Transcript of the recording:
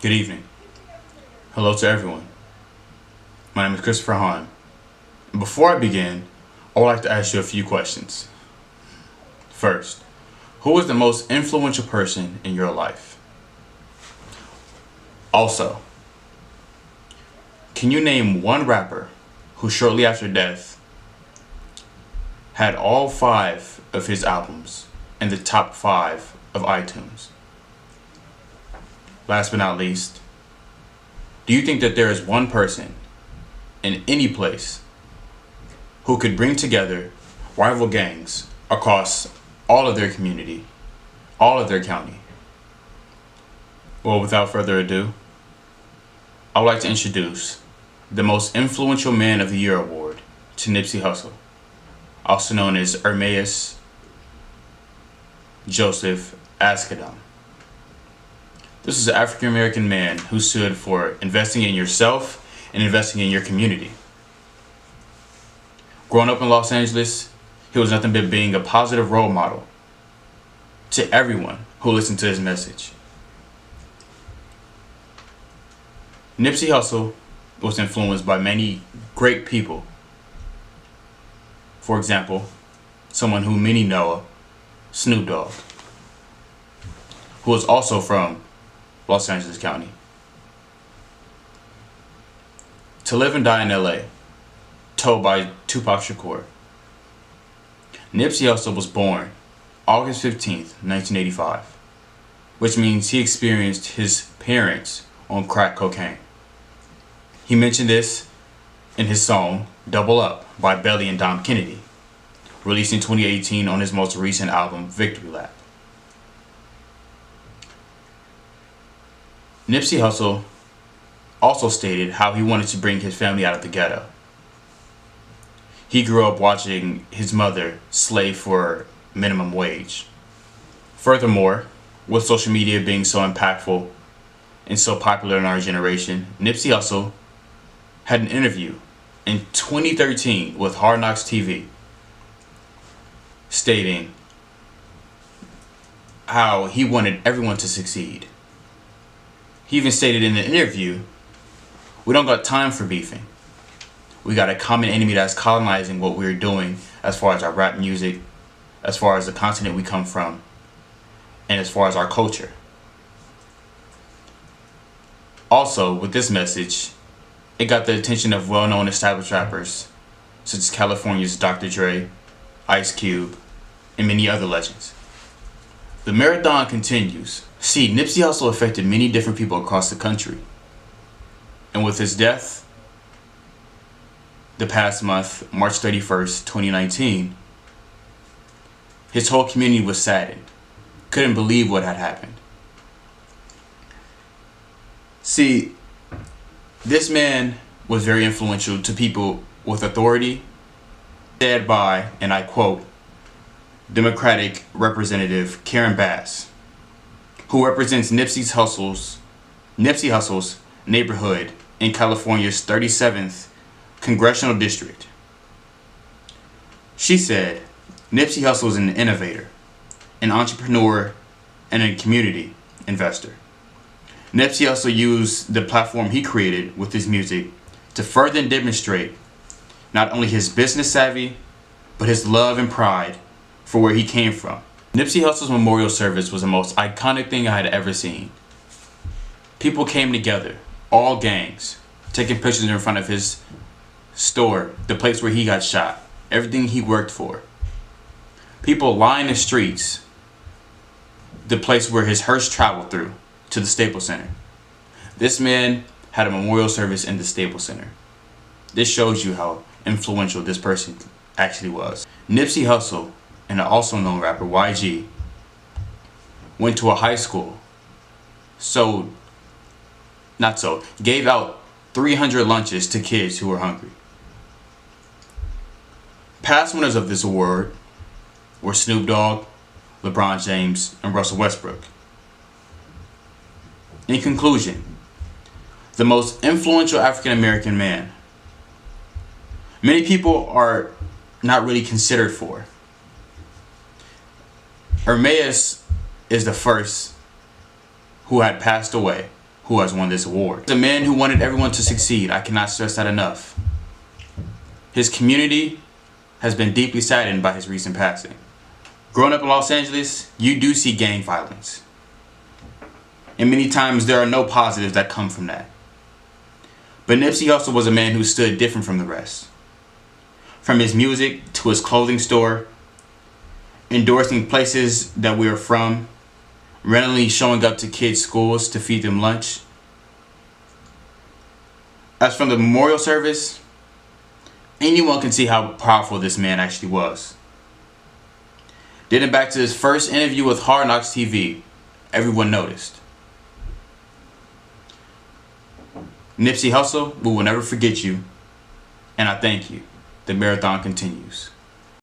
Good evening. Hello to everyone. My name is Christopher Hahn. Before I begin, I would like to ask you a few questions. First, who is the most influential person in your life? Also, can you name one rapper who shortly after death had all 5 of his albums in the top 5 of iTunes? Last but not least, do you think that there is one person in any place who could bring together rival gangs across all of their community, all of their county? Well, without further ado, I would like to introduce the most influential man of the year award to Nipsey Hussle, also known as Ermias Joseph Askedam. This is an African American man who stood for investing in yourself and investing in your community. Growing up in Los Angeles, he was nothing but being a positive role model to everyone who listened to his message. Nipsey Hussle was influenced by many great people. For example, someone who many know, Snoop Dogg, who was also from Los Angeles County. To Live and Die in LA, told by Tupac Shakur. Nipsey Hussle was born August 15th, 1985, which means he experienced his parents on crack cocaine. He mentioned this in his song Double Up by Belly and Dom Kennedy, released in 2018 on his most recent album Victory Lap. Nipsey Hussle also stated how he wanted to bring his family out of the ghetto. He grew up watching his mother slave for minimum wage. Furthermore, with social media being so impactful and so popular in our generation, Nipsey Hussle had an interview in 2013 with Hard Knocks TV stating how he wanted everyone to succeed. He even stated in the interview, "We don't got time for beefing. We got a common enemy that's colonizing what we're doing as far as our rap music, as far as the continent we come from, and as far as our culture." Also, with this message, it got the attention of well-known established rappers such as California's Dr. Dre, Ice Cube, and many other legends. The marathon continues. See, Nipsey Hussle affected many different people across the country. And with his death, the past month, March 31st, 2019, his whole community was saddened. Couldn't believe what had happened. See, this man was very influential to people with authority, said by, and I quote, Democratic Representative Karen Bass, who represents Nipsey Hussle's neighborhood in California's 37th Congressional District. She said, Nipsey Hussle is an innovator, an entrepreneur, and a community investor. Nipsey Hussle used the platform he created with his music to further demonstrate not only his business savvy, but his love and pride for where he came from. Nipsey Hussle's memorial service was the most iconic thing I had ever seen. People came together, all gangs, taking pictures in front of his store, the place where he got shot, everything he worked for. People lined the streets, the place where his hearse traveled through, to the Staples Center. This man had a memorial service in the Staples Center. This shows you how influential this person actually was. Nipsey Hussle, and an also known rapper, YG, went to a high school, gave out 300 lunches to kids who were hungry. Past winners of this award were Snoop Dogg, LeBron James, and Russell Westbrook. In conclusion, the most influential African American man many people are not really considered for. Ermias is the first who had passed away who has won this award. He's a man who wanted everyone to succeed. I cannot stress that enough. His community has been deeply saddened by his recent passing. Growing up in Los Angeles, you do see gang violence. And many times there are no positives that come from that. But Nipsey Hussle was a man who stood different from the rest. From his music to his clothing store, endorsing places that we are from, randomly showing up to kids' schools to feed them lunch. As from the memorial service, anyone can see how powerful this man actually was. Dating back to his first interview with Hard Knocks TV, everyone noticed. Nipsey Hussle, we will never forget you, and I thank you. The marathon continues.